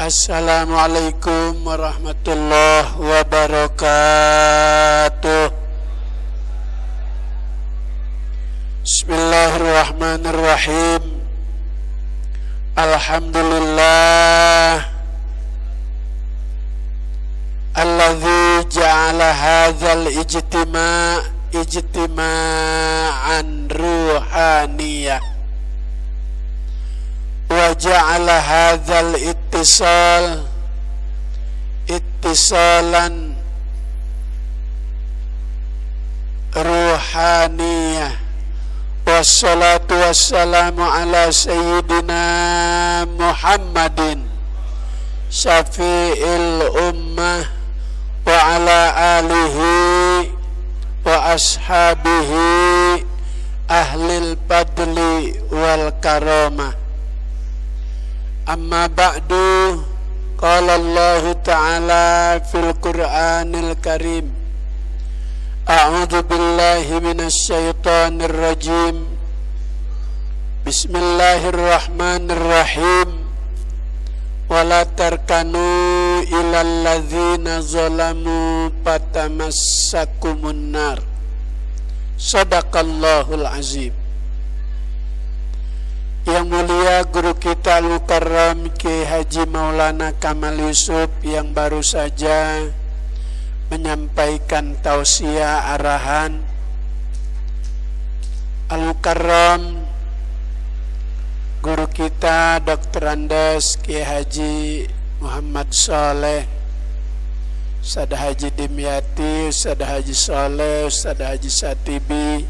Assalamualaikum warahmatullahi wabarakatuh. Bismillahirrahmanirrahim. Alhamdulillah alladzi ja'ala hadzal ijtima'an ruhaniyah wa ja'ala hadzal ittisalan ruhaniyah. Wassalatu wassalamu ala sayyidina Muhammadin syafi'il ummah wa ala alihi wa ashabihi ahlil fadli wal karamah. Amma ba'du, qala Allah ta'ala fil Qur'anil Karim, a'udzu billahi minasy syaithanir rajim. Bismillahirrahmanirrahim. Wala tarkanu ilal ladzina zalamu fatamassakumun nar. Shadaqallahul azim. Yang mulia guru kita Al-Mukarram Kiai Haji Maulana Kamal Yusuf yang baru saja menyampaikan tausiah arahan. Al-Mukarram guru kita Dr. Andes Kiai Haji Muhammad Saleh, Ustaz Haji Dimyati, Ustaz Haji Saleh, Ustaz Haji Satibi,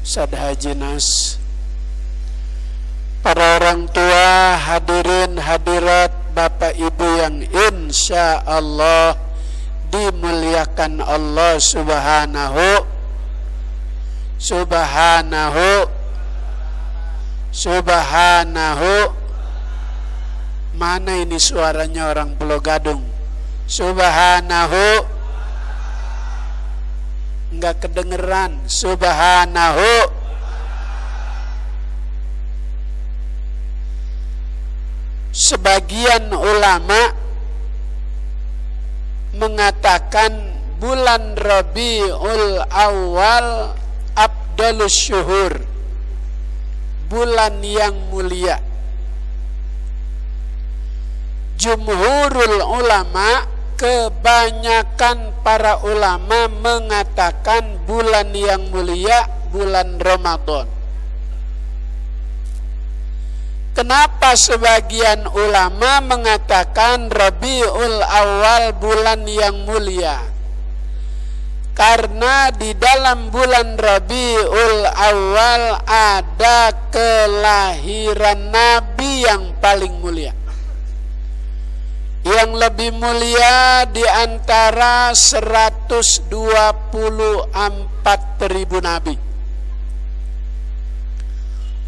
Ustaz Haji Nas, para orang tua, hadirin hadirat, Bapak Ibu yang insya Allah dimuliakan Allah subhanahu. Mana ini suaranya orang Pulau Gadung? Subhanahu. Enggak kedengeran. Subhanahu. Sebagian ulama mengatakan bulan Rabiul Awal afdalus syuhur, bulan yang mulia. Jumhurul ulama, kebanyakan para ulama mengatakan bulan yang mulia bulan Ramadan. Kenapa sebagian ulama mengatakan Rabiul Awal bulan yang mulia? Karena di dalam bulan Rabiul Awal ada kelahiran Nabi yang paling mulia, yang lebih mulia di antara 124.000 nabi.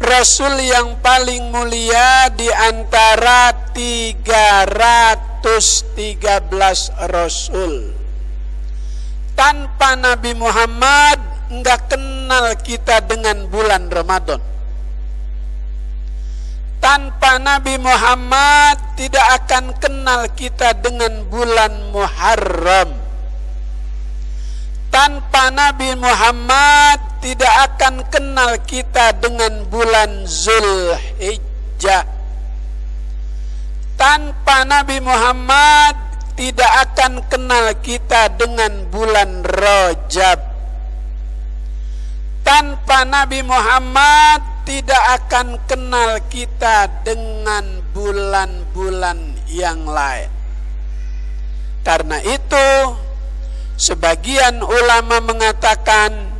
Rasul yang paling mulia di antara 313 Rasul. Tanpa Nabi Muhammad enggak kenal kita dengan bulan Ramadan. Tanpa Nabi Muhammad tidak akan kenal kita dengan bulan Muharram. Tanpa Nabi Muhammad tidak akan kenal kita dengan bulan Zulhijjah. Tanpa Nabi Muhammad tidak akan kenal kita dengan bulan Rajab. Tanpa Nabi Muhammad tidak akan kenal kita dengan bulan-bulan yang lain. Karena itu sebagian ulama mengatakan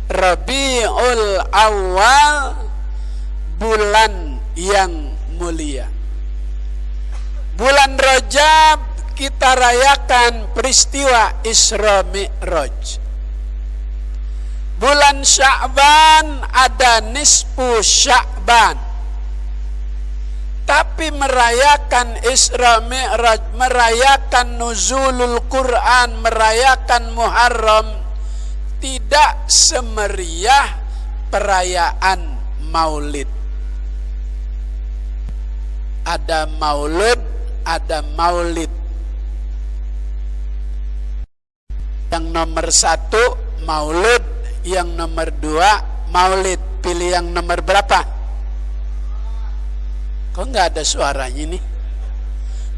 Rabiul Awal bulan yang mulia. Bulan Rajab kita rayakan peristiwa Isra Mi'raj. Bulan Sya'ban ada nisfu Sya'ban. Tapi merayakan Isra Mi'raj, merayakan nuzulul Quran, merayakan Muharram tidak semeriah perayaan Maulid. Ada Maulid, ada maulid. Yang nomor 1 maulud, yang nomor 2 maulid. Pilih yang nomor berapa? Kok nggak ada suaranya nih?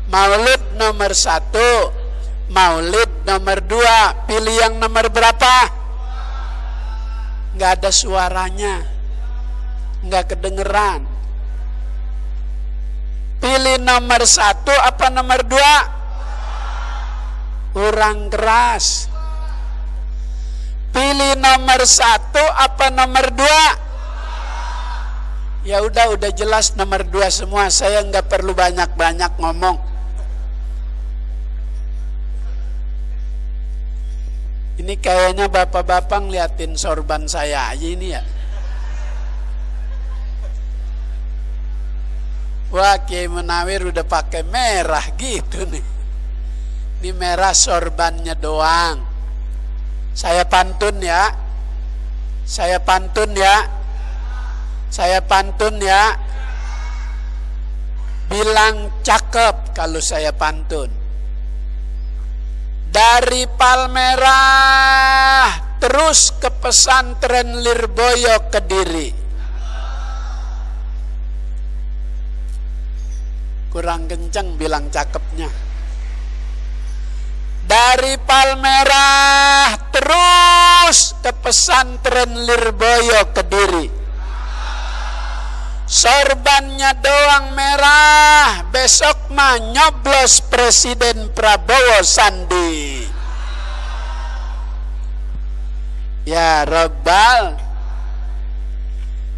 Maulud nomor 1, maulid nomor 2. Pilih yang nomor berapa? Nggak ada suaranya, nggak kedengeran. Pilih nomor 1 apa nomor 2? Kurang keras. Pilih nomor 1 apa nomor 2? Ya udah jelas nomor 2 semua. Saya nggak perlu banyak-banyak ngomong. Ini kayaknya bapak-bapak ngeliatin sorban saya aja ini ya. Wah, Kiai Munawir udah pakai merah gitu nih. Ini merah sorbannya doang. Saya pantun ya. Saya pantun ya. Saya pantun ya. Bilang cakep kalau saya pantun. Dari Palmerah terus ke pesantren Lirboyo Kediri. Kurang kenceng bilang cakepnya. Dari Palmerah terus ke pesantren Lirboyo Kediri. Sorbannya doang merah, besok mah nyoblos Presiden Prabowo Sandi. Ya Rabbal.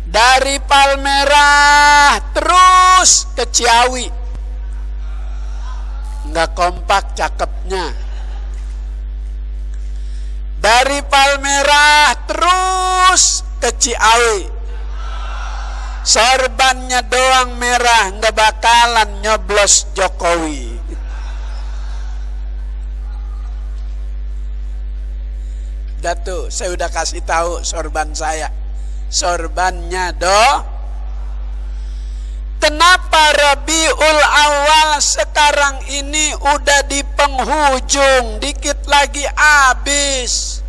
Dari Palmerah terus ke Ciawi. Nggak kompak cakepnya. Dari Palmerah terus ke Ciawi. Sorbannya doang merah, nggak bakalan nyoblos Jokowi. Datu, saya udah kasih tahu sorban saya. Sorbannya Kenapa Rabiul Awal sekarang ini udah di penghujung, dikit lagi habis.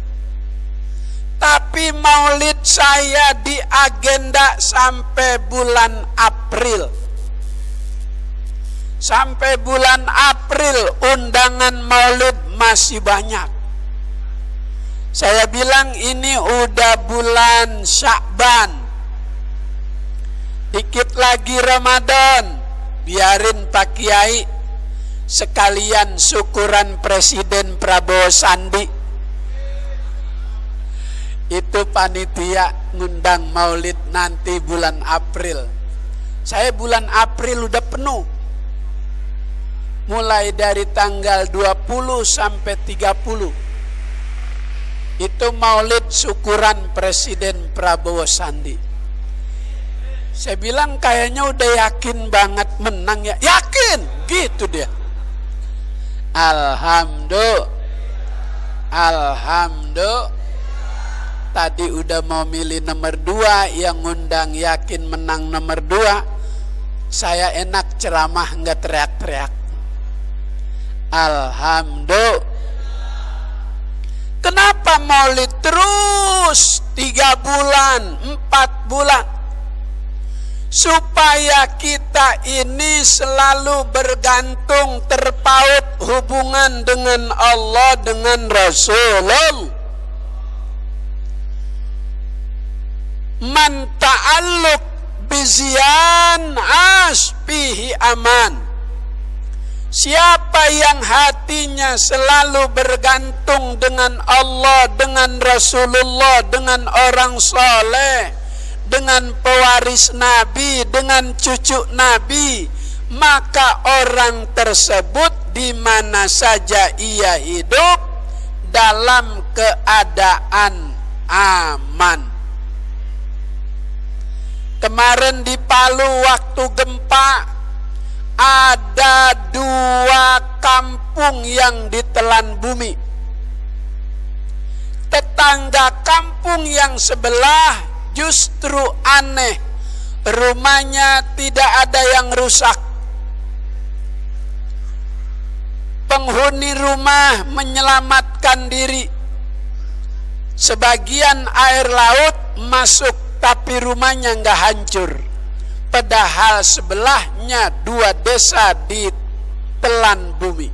Tapi maulid saya di agenda sampai bulan April. Sampai bulan April undangan maulid masih banyak. Saya bilang ini udah bulan Sya'ban. Dikit lagi Ramadan. Biarin Pak Kiai sekalian syukuran Presiden Prabowo Sandi. Itu panitia ngundang maulid nanti bulan April. Saya bulan April udah penuh. Mulai dari tanggal 20 sampai 30. Itu maulid syukuran Presiden Prabowo Sandi. Saya bilang kayaknya udah yakin banget menang ya. Yakin, gitu dia. Alhamdulillah. Tadi udah mau milih nomor 2, yang ngundang yakin menang nomor 2. Saya enak ceramah nggak teriak-teriak. Alhamdulillah. Kenapa maulid terus 3 bulan, 4 bulan? Supaya kita ini selalu bergantung, terpaut hubungan dengan Allah, dengan Rasulullah. Man ta'alluq bizian asbihi aman. Siapa yang hatinya selalu bergantung dengan Allah, dengan Rasulullah, dengan orang soleh, dengan pewaris Nabi, dengan cucu Nabi, maka orang tersebut di mana saja ia hidup dalam keadaan aman. Kemarin di Palu waktu gempa ada 2 kampung yang ditelan bumi. Tetangga kampung yang sebelah justru aneh, rumahnya tidak ada yang rusak. penghuni rumah menyelamatkan diri. Sebagian air laut masuk tapi rumahnya nggak hancur. Padahal sebelahnya 2 desa ditelan bumi.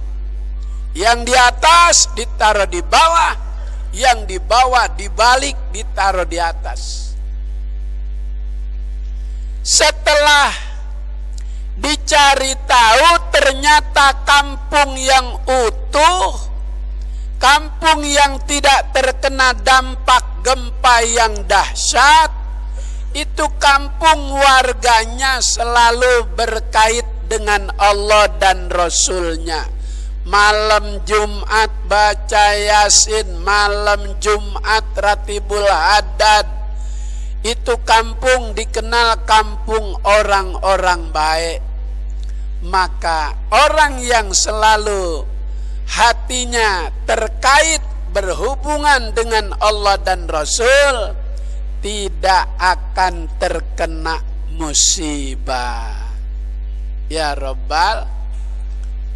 Yang di atas ditaruh di bawah, yang di bawah dibalik ditaruh di atas. Setelah dicari tahu ternyata kampung yang utuh, kampung yang tidak terkena dampak gempa yang dahsyat, itu kampung warganya selalu berkait dengan Allah dan Rasulnya. Malam Jumat baca Yasin, malam Jumat Ratibul Hadad. Itu kampung dikenal kampung orang-orang baik. Maka orang yang selalu hatinya terkait berhubungan dengan Allah dan Rasul tidak akan terkena musibah. Ya Rabbal,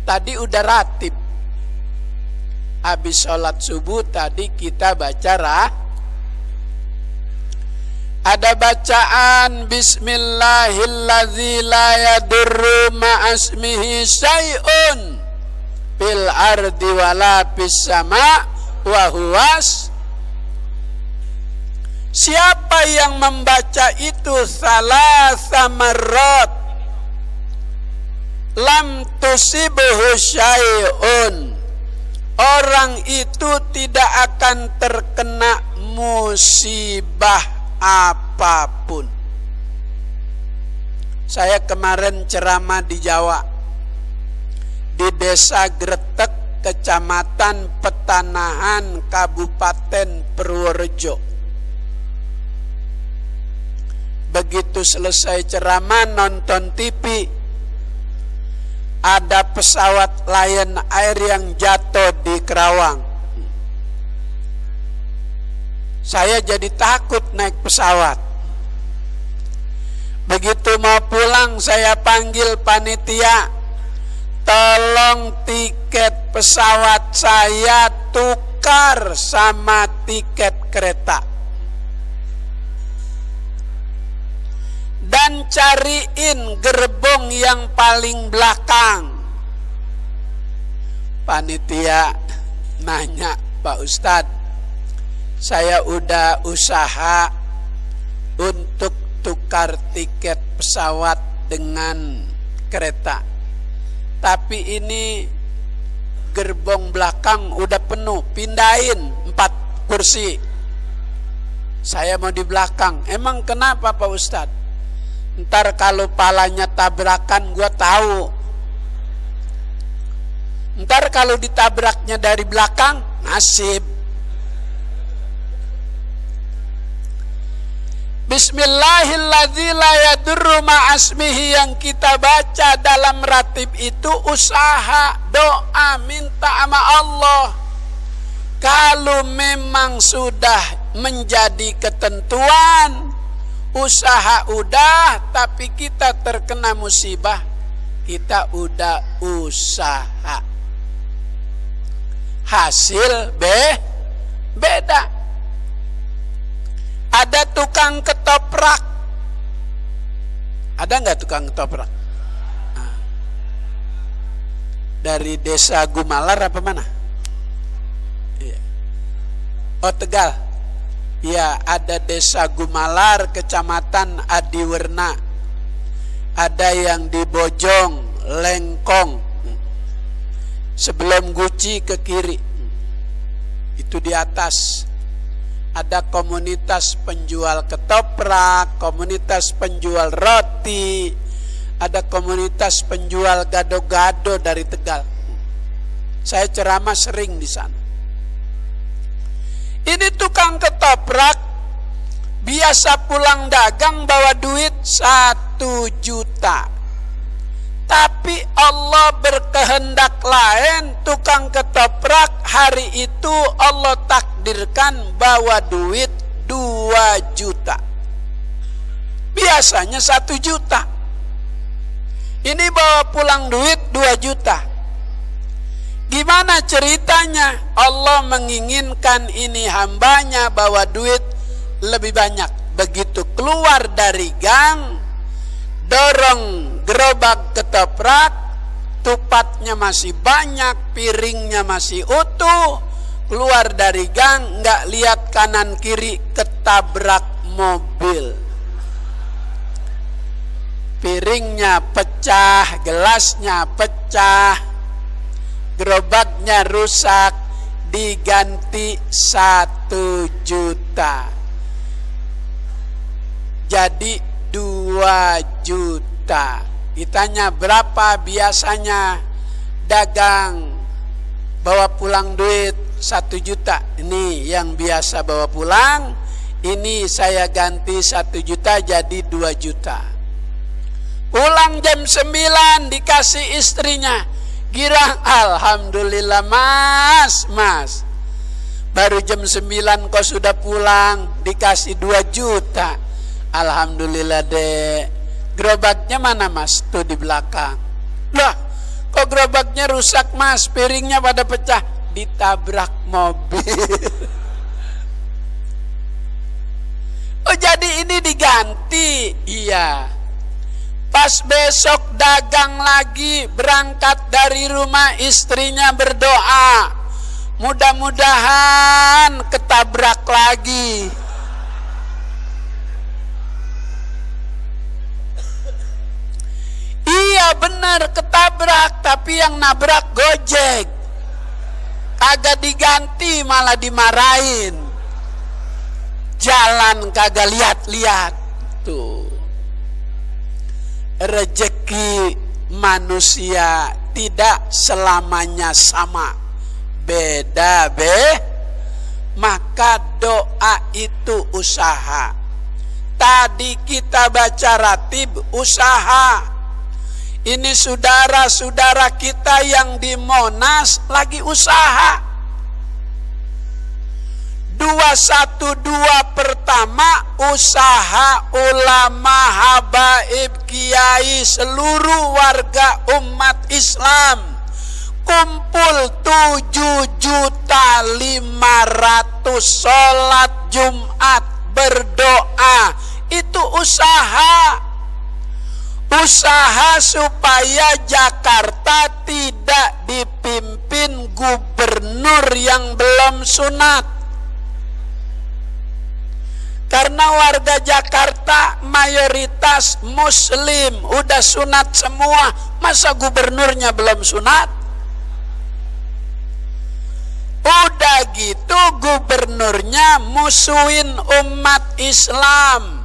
tadi udah ratib. Habis sholat subuh tadi kita baca ada bacaan Bismillahilladzi la yadurru ma'asmihi syai'un fil ardi wala fis sama' wa huwas. Siapa yang membaca itu salasa marrat lam tusibhu syai'un, orang itu tidak akan terkena musibah apapun. Saya kemarin ceramah di Jawa, di desa Gretek, kecamatan Petanahan, Kabupaten Purworejo. Begitu selesai ceramah, nonton TV, ada pesawat Lion Air yang jatuh di Kerawang. Saya jadi takut naik pesawat. Begitu mau pulang saya panggil panitia, tolong tiket pesawat saya tukar sama tiket kereta. Dan cariin gerbong yang paling belakang. Panitia nanya, Pak Ustadz, saya udah usaha untuk tukar tiket pesawat dengan kereta, tapi ini gerbong belakang udah penuh, pindahin 4 kursi. Saya mau di belakang. Emang kenapa Pak Ustadz? Ntar kalau palanya tabrakan gua tahu. Ntar kalau ditabraknya dari belakang, nasib. Bismillahilladzi la yadurru ma'asmihi yang kita baca dalam ratib itu usaha, doa, minta sama Allah. Kalau memang sudah menjadi ketentuan, usaha udah, tapi kita terkena musibah, kita udah usaha. Hasil beda. Ada tukang ketoprak. Ada nggak tukang ketoprak? Nah, dari desa Gumalar apa mana? Iya. Oh, Tegal. Ya, ada desa Gumalar, kecamatan Adiwerna. Ada yang di Bojong, Lengkong. Sebelum Guci ke kiri. Itu di atas. Ada komunitas penjual ketoprak, komunitas penjual roti, ada komunitas penjual gado-gado dari Tegal. Saya ceramah sering di sana. Ini tukang ketoprak biasa pulang dagang bawa duit 1 juta. Tapi Allah berkehendak lain, tukang ketoprak hari itu Allah takdirkan bawa duit 2 juta. Biasanya 1 juta. Ini bawa pulang duit 2 juta. Gimana Gimana ceritanya? Allah menginginkan ini hambanya bawa duit lebih banyak. Begitu keluar dari gang, dorong gerobak ketoprak, tupatnya masih banyak, piringnya masih utuh. Keluar dari gang, nggak lihat kanan kiri, ketabrak mobil. Piringnya pecah, gelasnya pecah, gerobaknya rusak, diganti 1 juta. Jadi 2 juta. Ditanya berapa biasanya dagang bawa pulang duit? 1 juta. Ini yang biasa bawa pulang, ini saya ganti 1 juta jadi 2 juta. Pulang jam 9 dikasih istrinya, girang, alhamdulillah mas, baru jam 9 kau sudah pulang, dikasih 2 juta. Alhamdulillah dek. Gerobaknya mana mas? Tuh di belakang. Lah, kok gerobaknya rusak mas? Piringnya pada pecah. Ditabrak mobil. Oh jadi ini diganti? Iya. Pas besok dagang lagi, berangkat dari rumah, istrinya berdoa, mudah-mudahan ketabrak lagi. Iya benar ketabrak, tapi yang nabrak Gojek. Kagak diganti malah dimarahin. Jalan kagak lihat-lihat. Tuh. Rezeki manusia tidak selamanya sama. Beda maka doa itu usaha. Tadi kita baca ratib usaha. Ini saudara-saudara kita yang di Monas lagi usaha. 212 pertama, usaha ulama, habaib, kiai, seluruh warga umat Islam kumpul 7.500.000 sholat Jumat berdoa. Itu usaha. Usaha supaya Jakarta tidak dipimpin gubernur yang belum sunat. Karena warga Jakarta mayoritas muslim, udah sunat semua, masa gubernurnya belum sunat? Udah gitu gubernurnya musuhin umat Islam.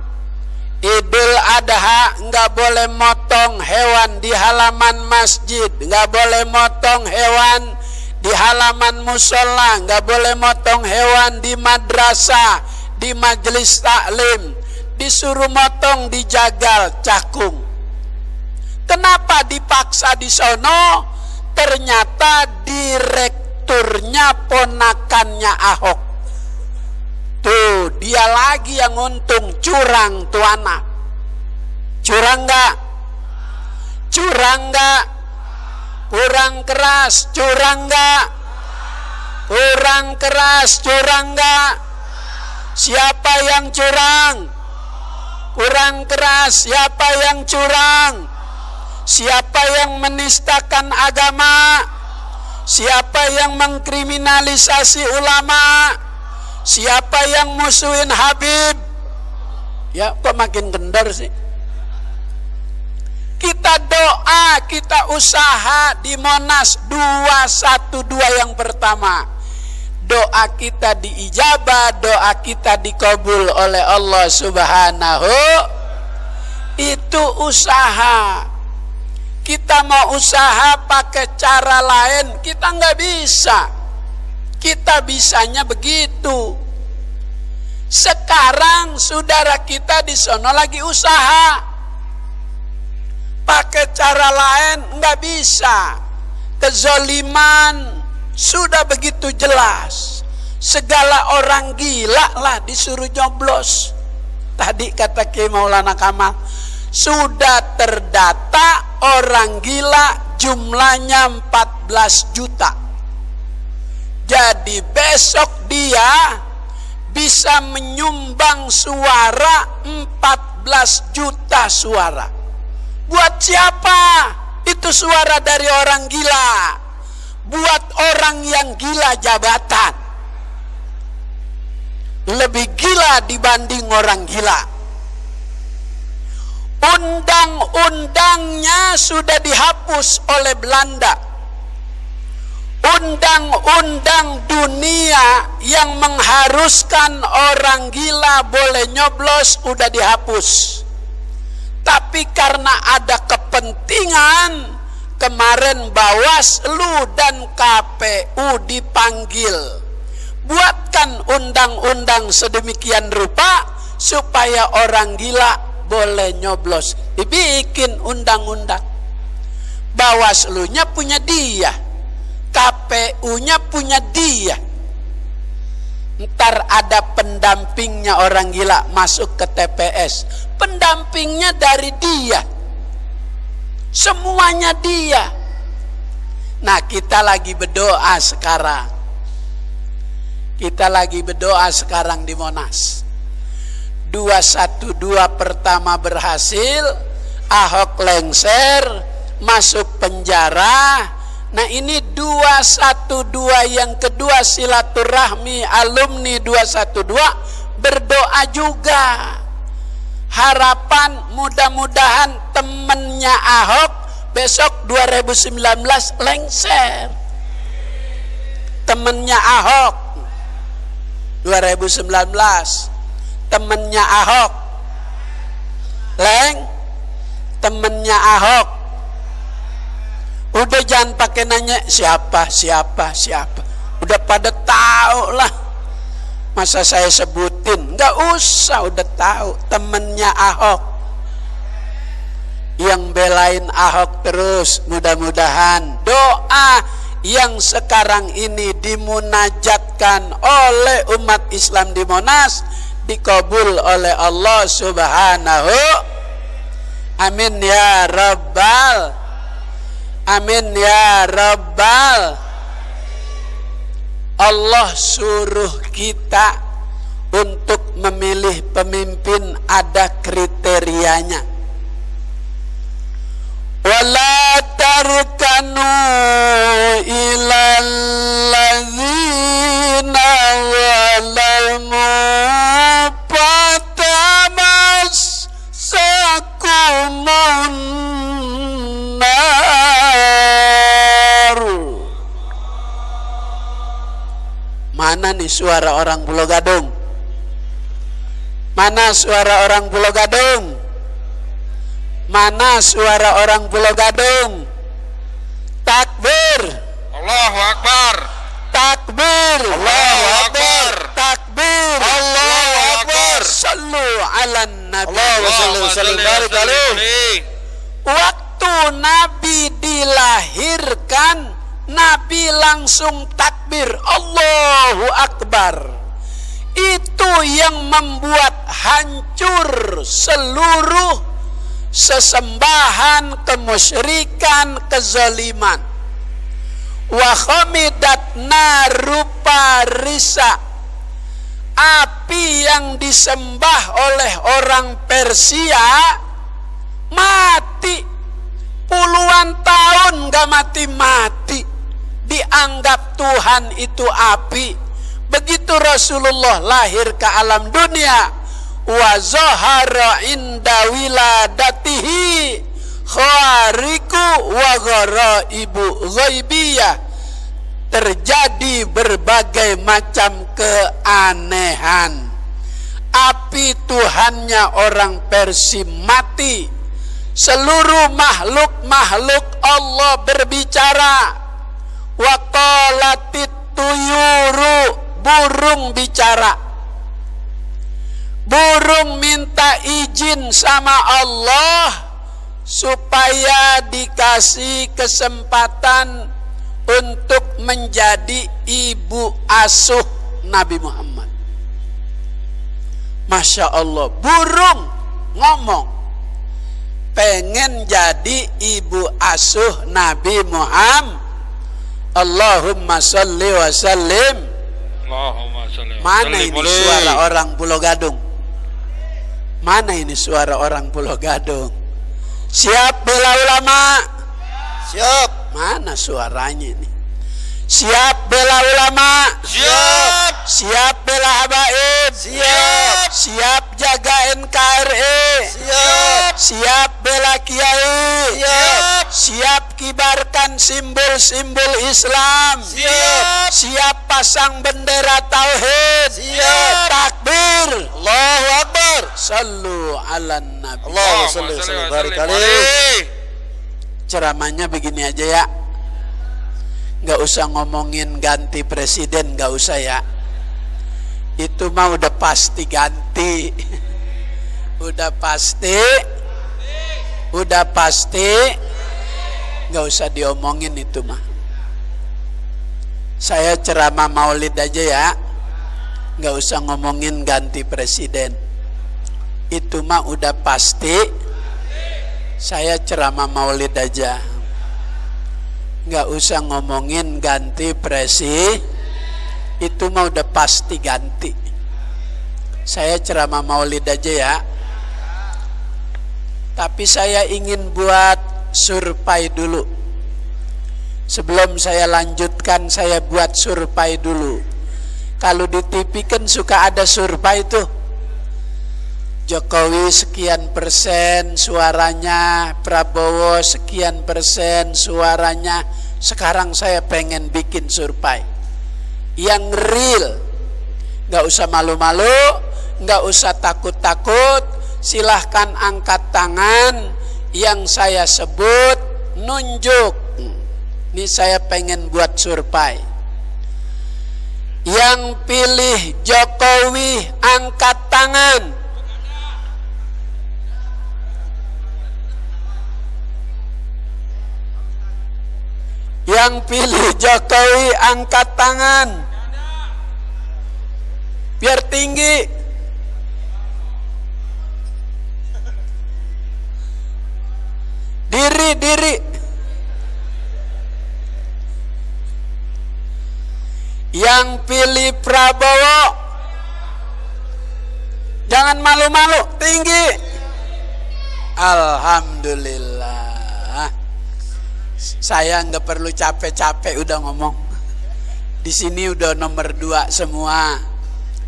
Idul Adha nggak boleh motong hewan di halaman masjid, nggak boleh motong hewan di halaman musola, nggak boleh motong hewan di madrasah, di majelis taklim, disuruh motong di Jagal Cakung. Kenapa dipaksa di sono? Ternyata direkturnya ponakannya Ahok. Tuh, dia lagi yang untung, curang tuh anak. Curang nggak? Curang nggak? Kurang keras, curang nggak? Kurang keras, curang nggak? Siapa yang curang? Kurang keras, siapa yang curang? Siapa yang menistakan agama? Siapa yang mengkriminalisasi ulama? Siapa yang musuhin Habib? Ya kok makin kendor sih. Kita doa, kita usaha di Monas 212 yang pertama. Doa kita diijabah, doa kita dikabul oleh Allah Subhanahu. Itu usaha. Kita mau usaha pakai cara lain, kita nggak bisa. Kita bisanya begitu. Sekarang saudara kita di sono lagi usaha, pakai cara lain nggak bisa. Kezoliman sudah begitu jelas. Segala orang gila lah disuruh nyoblos. Tadi kata Kiai Maulana Kamal, sudah terdata orang gila jumlahnya 14 juta. Jadi besok dia bisa menyumbang suara 14 juta suara. Buat siapa? Itu suara dari orang gila. Buat orang yang gila jabatan. Lebih gila dibanding orang gila. Undang-undangnya sudah dihapus oleh Belanda. Undang-undang dunia yang mengharuskan orang gila boleh nyoblos udah dihapus. Tapi karena ada kepentingan, kemarin Bawaslu dan KPU dipanggil. Buatkan undang-undang sedemikian rupa supaya orang gila boleh nyoblos. Dibikin undang-undang. Bawaslu-nya punya dia, KPU-nya punya dia. Ntar ada pendampingnya orang gila masuk ke TPS. Pendampingnya dari dia. Semuanya dia. Nah, kita lagi berdoa sekarang. Kita lagi berdoa sekarang di Monas. 212 pertama berhasil, Ahok lengser, masuk penjara. Nah, ini 212 yang kedua silaturahmi alumni 212 berdoa juga. Harapan mudah-mudahan temennya Ahok besok 2019 lengser. Temennya Ahok 2019, temennya Ahok temennya Ahok. Udah jangan pakai nanya siapa. Udah pada tahu lah. Masa saya sebutin? Nggak usah, udah tahu. Temennya Ahok. Yang belain Ahok terus. Mudah-mudahan doa yang sekarang ini dimunajatkan oleh umat Islam di Monas dikabul oleh Allah Subhanahu. Amin ya Rabbal. Amin ya Rabbal. Allah suruh kita untuk memilih pemimpin ada kriterianya. Wala tarkanu ilal ladzina zalamu fatamas sakumun Mana nih suara orang Pulau Gadung? Mana suara orang Pulau Gadung? Mana suara orang Pulau Gadung? Takbir. Allahu Akbar. Takbir. Allahu Akbar. Takbir. Allahu Akbar. Sallu ala Nabi. Allahumma shalli alaihi. Waktu Nabi dilahirkan, Nabi langsung takbir Allahu Akbar. Itu yang membuat hancur seluruh sesembahan, kemusyrikan, kezaliman. Wa khamidat narupa risa, api yang disembah oleh orang Persia mati. Puluhan tahun gak mati-mati. Dianggap Tuhan itu api. Begitu Rasulullah lahir ke alam dunia, wa zahara inda wiladatihi khariku wa ghaibu ghaibiyah. Terjadi berbagai macam keanehan. Api Tuhannya orang Persia mati. Seluruh makhluk Allah berbicara. Wa qalatit tuyuru, burung bicara. Burung minta izin sama Allah supaya dikasih kesempatan untuk menjadi ibu asuh Nabi Muhammad. Masya Allah, burung ngomong pengen jadi ibu asuh Nabi Muhammad. Allahumma sholli wa sallim. Allahumma sholli wa Mana sallim ini alaih. suara orang Pulau Gadung? Mana ini suara orang Pulau Gadung? Siap bela ulama? Siap. Mana suaranya ini? Siap bela ulama? Siap. Siap bela habaib? Siap. Siap jaga NKRI? Siap. Siap bela kiai? Siap. Siap kibarkan simbol-simbol Islam? Siap. Siap pasang bendera tauhid? Siap. Takbir. Allahu Akbar. Sallu ala nabi. Allahumma sholli wa sallim alaih. Ceramahnya begini aja ya, nggak usah ngomongin ganti presiden, nggak usah ya, itu mah udah pasti ganti. udah pasti nggak usah diomongin itu mah. Saya ceramah maulid aja ya, nggak usah ngomongin ganti presiden, itu mah udah pasti. Saya ceramah maulid aja, nggak usah ngomongin ganti presi, itu mah udah pasti ganti. Saya ceramah maulid aja ya. Tapi saya ingin buat survei dulu. Sebelum saya lanjutkan, saya buat survei dulu. Kalau di TV kan suka ada survei tuh, Jokowi sekian persen suaranya, Prabowo sekian persen suaranya. Sekarang saya pengen bikin survei yang real, nggak usah malu-malu, nggak usah takut-takut. Silahkan angkat tangan, yang saya sebut nunjuk. Ini saya pengen buat survei. Yang pilih Jokowi angkat tangan. Yang pilih Jokowi angkat tangan. Biar tinggi. Diri. Yang pilih Prabowo, jangan malu-malu, tinggi. Alhamdulillah. Saya nggak perlu capek-capek udah ngomong. Di sini udah nomor 2 semua.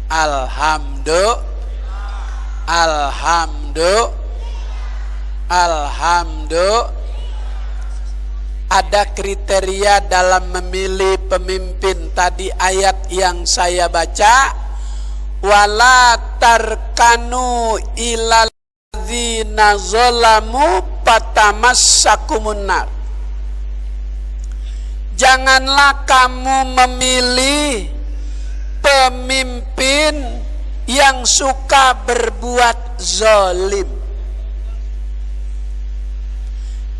Alhamdulillah. Ada kriteria dalam memilih pemimpin. Tadi ayat yang saya baca, wala tarkanu ilal ladzina zalamu fatamassakumun nar. Janganlah kamu memilih pemimpin yang suka berbuat zalim.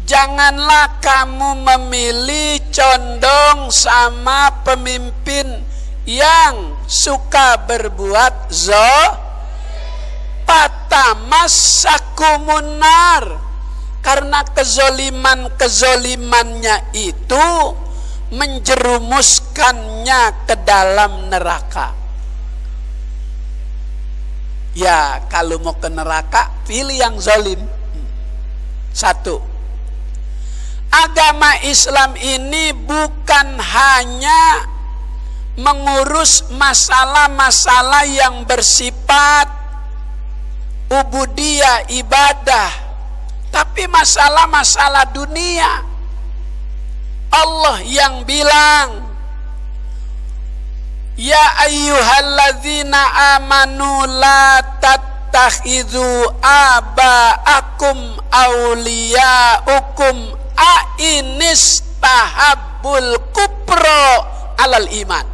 Janganlah kamu memilih condong sama pemimpin yang suka berbuat fatamassakumun nar. Karena kezolimannya itu menjerumuskannya ke dalam neraka. Ya, kalau mau ke neraka, pilih yang zalim. 1. Agama Islam ini bukan hanya mengurus masalah-masalah yang bersifat ubudiyah, ibadah, tapi masalah-masalah dunia. Allah yang bilang, ya ayyuhalladzina amanu la tattakhidhu aba'akum awliya'ukum a'inis tahabbul kupro alal iman.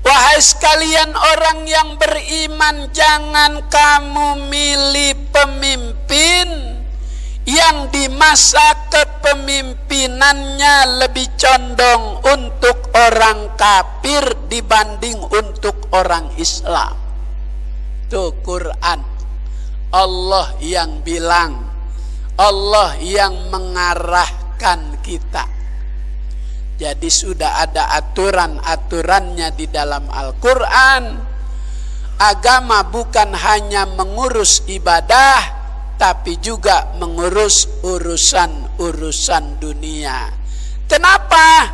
Wahai sekalian orang yang beriman, jangan kamu milih pemimpin yang di masa kepemimpinannya lebih condong untuk orang kafir dibanding untuk orang Islam. Itu Quran. Allah yang bilang, Allah yang mengarahkan kita. Jadi sudah ada aturan-aturannya di dalam Al-Quran. Agama bukan hanya mengurus ibadah, tapi juga mengurus urusan-urusan dunia. Kenapa?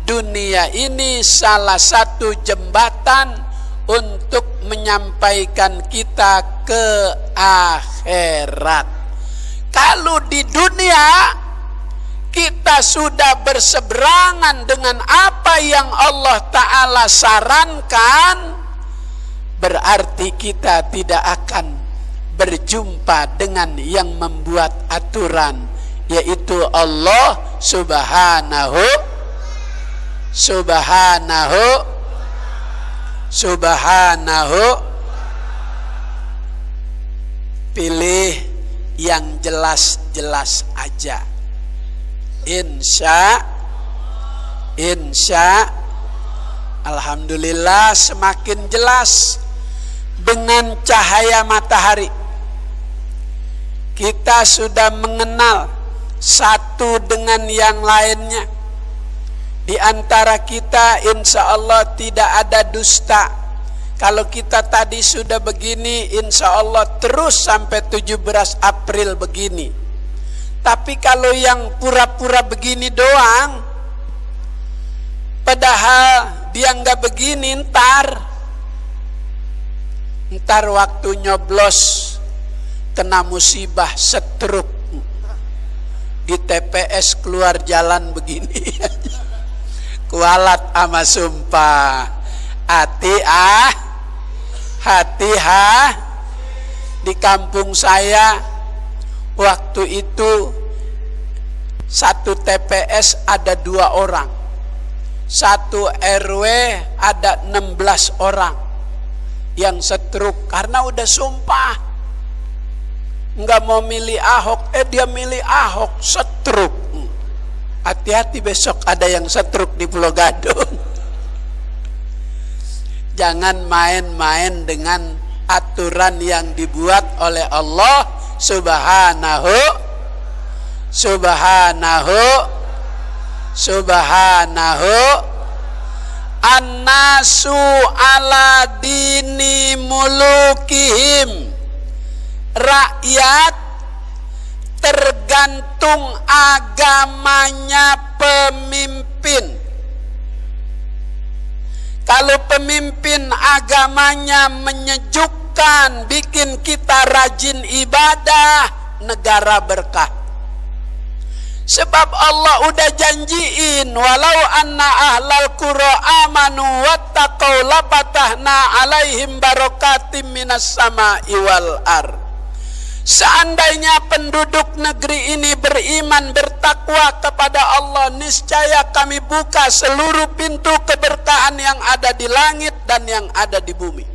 Dunia ini salah satu jembatan untuk menyampaikan kita ke akhirat. Kalau di dunia kita sudah berseberangan dengan apa yang Allah Ta'ala sarankan, berarti kita tidak akan berjumpa dengan yang membuat aturan, yaitu Allah Subhanahu. Pilih yang jelas-jelas aja. Insya Alhamdulillah semakin jelas dengan cahaya matahari. Kita sudah mengenal satu dengan yang lainnya. Di antara kita insya Allah tidak ada dusta. Kalau kita tadi sudah begini, insya Allah terus sampai 17 April begini. Tapi kalau yang pura-pura begini doang, padahal dia nggak begini, ntar waktu nyoblos kena musibah stroke di TPS keluar jalan begini. Kualat ama sumpah. Hati di kampung saya waktu itu satu TPS ada 2 orang, satu RW ada 16 orang yang stroke karena udah sumpah nggak mau milih Ahok, dia milih Ahok, stroke. Hati-hati besok ada yang stroke di Pulau Gadung. Jangan main-main dengan aturan yang dibuat oleh Allah Subhanahu. An-nasu ala dini mulukihim. Rakyat tergantung agamanya pemimpin. Kalau pemimpin agamanya menyejukkan, bikin kita rajin ibadah, negara berkah. Sebab Allah udah janjiin, walau anna ahlal qura amanu wattaqau lafatahna alaihim barakatim minas sama'i wal ardh. Seandainya penduduk negeri ini beriman, bertakwa kepada Allah, niscaya kami buka seluruh pintu keberkahan yang ada di langit dan yang ada di bumi.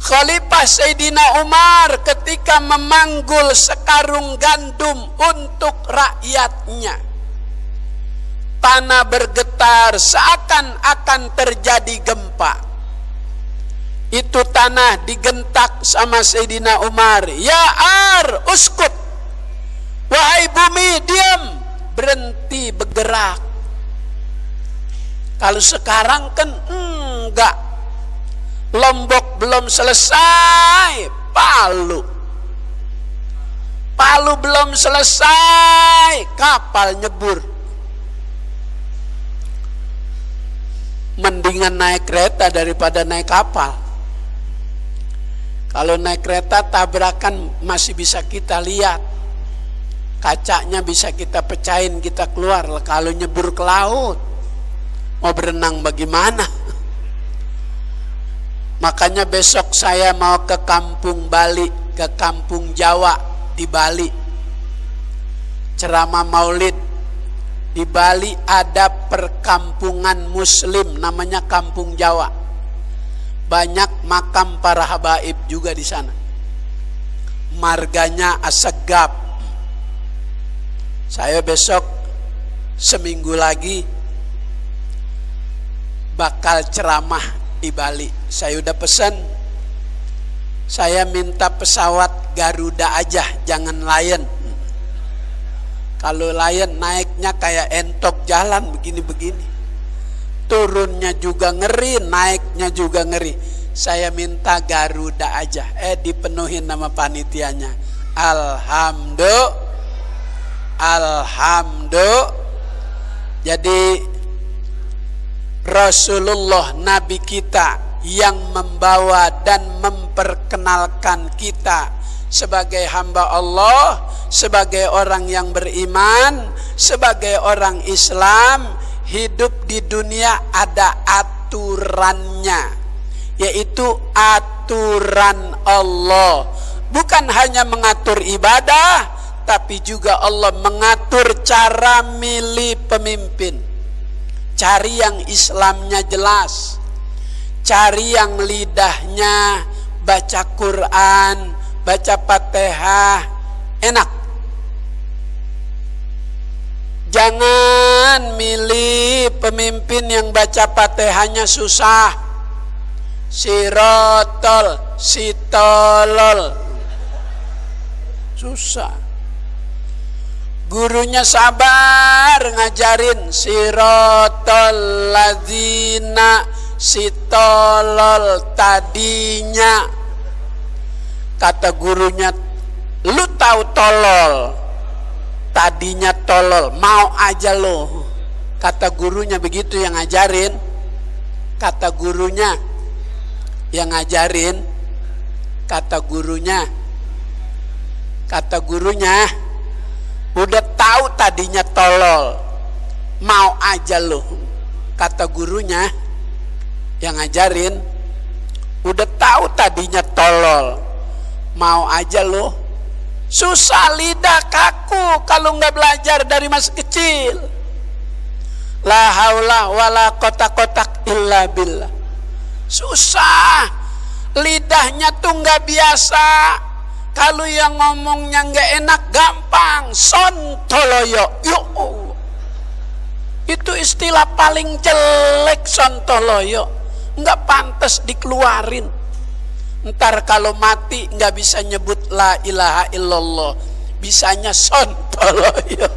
Khalifah Sayyidina Umar ketika memanggul sekarung gandum untuk rakyatnya, tanah bergetar seakan-akan terjadi gempa. Itu tanah digentak sama Sayyidina Umar. Ya uskut. Wahai bumi, diam, berhenti bergerak. Kalau sekarang kan enggak. Lombok belum selesai, Palu belum selesai, kapal nyebur. Mendingan naik kereta daripada naik kapal. Kalau naik kereta tabrakan masih bisa kita lihat, kacanya bisa kita pecahin, kita keluar. Kalau nyebur ke laut, mau berenang bagaimana? Makanya besok saya mau ke kampung Bali, ke kampung Jawa di Bali, ceramah maulid. Di Bali ada perkampungan muslim namanya Kampung Jawa. Banyak makam para habaib juga di sana. Marganya Assegaf. Saya besok seminggu lagi bakal ceramah di Bali. Saya udah pesan, saya minta pesawat Garuda aja, jangan Lion. Kalau lion naiknya kayak entok jalan begini-begini. Turunnya juga ngeri, naiknya juga ngeri. Saya minta Garuda aja. Dipenuhin nama panitianya. Alhamdulillah. Jadi Rasulullah Nabi kita yang membawa dan memperkenalkan kita sebagai hamba Allah, sebagai orang yang beriman, sebagai orang Islam. Hidup di dunia ada aturannya, yaitu aturan Allah. Bukan hanya mengatur ibadah, tapi juga Allah mengatur cara milih pemimpin. Cari yang Islamnya jelas, cari yang lidahnya baca Quran, baca Fatihah enak. Jangan milih pemimpin yang baca Fatihahnya susah. Sirotol, sitolol, susah. Gurunya sabar ngajarin sirotol ladzina, sitolol tadinya. Kata gurunya, lu tahu tolol, tadinya tolol, mau aja lo. Kata gurunya begitu yang ngajarin. Kata gurunya yang ngajarin. Kata gurunya udah tahu tadinya tolol, mau aja lo. Kata gurunya yang ngajarin, udah tahu tadinya tolol, mau aja lo. Susah, lidah kaku kalau nggak belajar dari masa kecil. La haula wala kotak-kotak illa billah. Susah, lidahnya tuh nggak biasa. Kalau yang ngomongnya nggak enak gampang sontoloyo. Yo Allah, itu istilah paling jelek, sontoloyo. Nggak pantas dikeluarin. Ntar kalau mati nggak bisa nyebut la ilaha illallah, bisanya sontoloyo.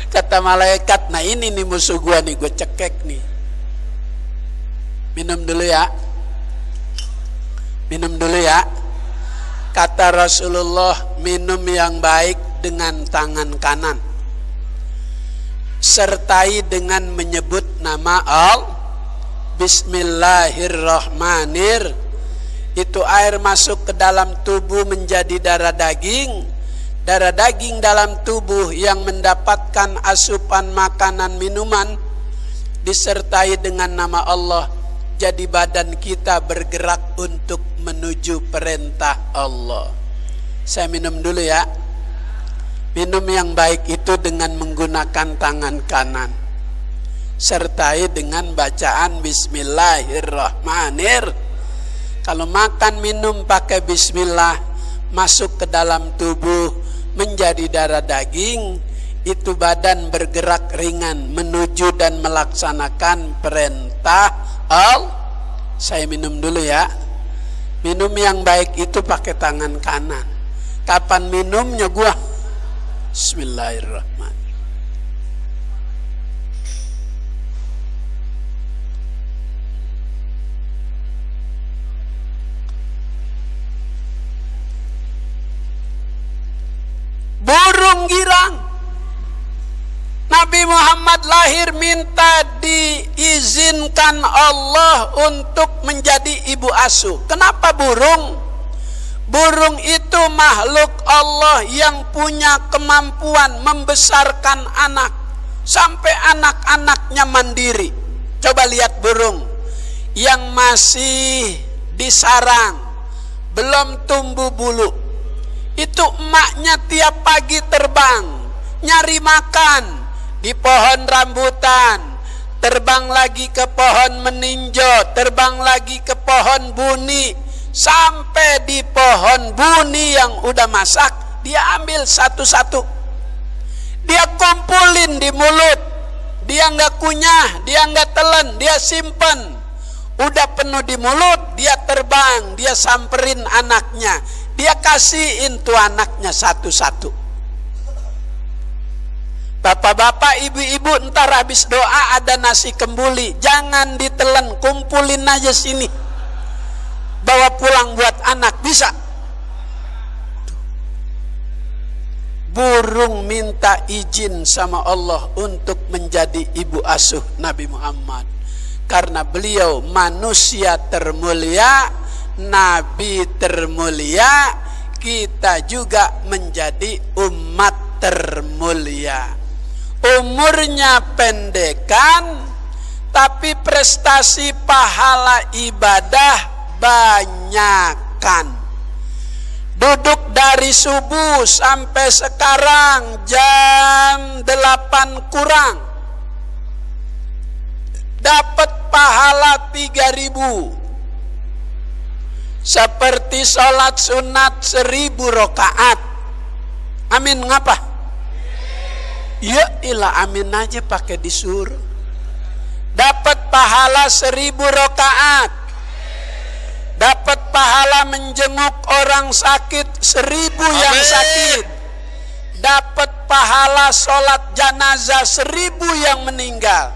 Kata malaikat, nah ini nih musuh gua nih, gua cekek nih. Minum dulu ya. Minum dulu ya. Kata Rasulullah, minum yang baik dengan tangan kanan, sertai dengan menyebut nama Allah. Bismillahirrahmanirrahim. Itu air masuk ke dalam tubuh menjadi darah daging. Darah daging dalam tubuh yang mendapatkan asupan makanan minuman disertai dengan nama Allah. Jadi badan kita bergerak untuk menuju perintah Allah. Saya minum dulu ya. Minum yang baik itu dengan menggunakan tangan kanan, sertai dengan bacaan Bismillahirrahmanirrahim. Kalau makan minum pakai bismillah, masuk ke dalam tubuh menjadi darah daging, itu badan bergerak ringan menuju dan melaksanakan perintah Allah. Saya minum dulu ya. Minum yang baik itu pakai tangan kanan. Kapan minumnya gua? Bismillahirrahmanirrahim. Burung girang. Nabi Muhammad lahir minta diizinkan Allah untuk menjadi ibu asuh. Kenapa burung? Burung itu makhluk Allah yang punya kemampuan membesarkan anak sampai anak-anaknya mandiri. Coba lihat burung yang masih di sarang, belum tumbuh bulu. Itu emaknya tiap pagi terbang nyari makan di pohon rambutan, terbang lagi ke pohon meninjo, terbang lagi ke pohon buni, sampai di pohon buni yang udah masak dia ambil satu-satu, dia kumpulin di mulut, dia nggak kunyah, dia nggak telan, dia simpen. Udah penuh di mulut, dia terbang, dia samperin anaknya, dia kasihin tuh anaknya satu-satu. Bapak-bapak, ibu-ibu, ntar habis doa ada nasi kembuli, jangan ditelan, kumpulin aja sini, bawa pulang buat anak, bisa. Burung minta izin sama Allah untuk menjadi ibu asuh Nabi Muhammad, karena beliau manusia termulia, Nabi termulia, kita juga menjadi umat termulia. Umurnya pendekan, tapi prestasi pahala ibadah banyakan. Duduk dari subuh sampai sekarang jam 8 kurang, dapat pahala 3.000. Seperti sholat sunat 1.000 rakaat. Amin ngapa? Ya ilah amin aja pakai disuruh. Dapat pahala 1.000 rakaat. Dapat pahala menjenguk orang sakit 1.000 yang sakit. Dapat pahala sholat janazah 1.000 yang meninggal.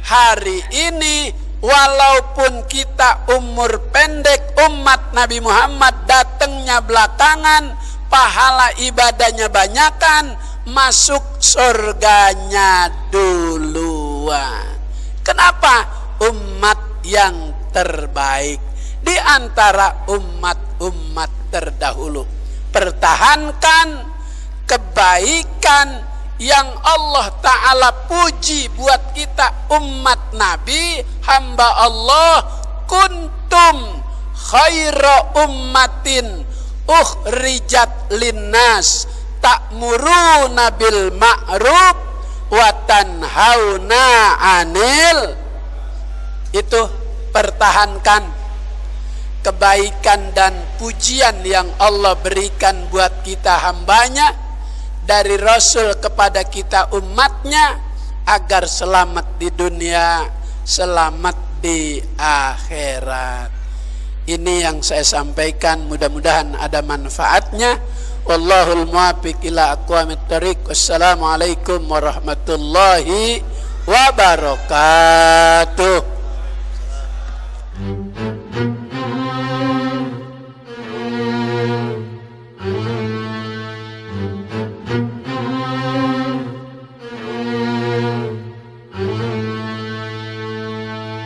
Hari ini walaupun kita umur pendek, umat Nabi Muhammad datangnya belakangan, pahala ibadahnya banyakan, masuk surganya duluan. Kenapa? Umat yang terbaik di antara umat-umat terdahulu. Pertahankan kebaikan yang Allah Ta'ala puji buat kita umat Nabi, hamba Allah. Kuntum khaira ummatin ukhrijat linnas ta'muruna bil ma'ruf wa tanhauna 'anil. Itu pertahankan kebaikan dan pujian yang Allah berikan buat kita hambanya, dari Rasul kepada kita umatnya, agar selamat di dunia, selamat di akhirat. Ini yang saya sampaikan, mudah-mudahan ada manfaatnya. Wallahul muwaffiq ila aqwamit thariq. Wassalamualaikum warahmatullahi wabarakatuh.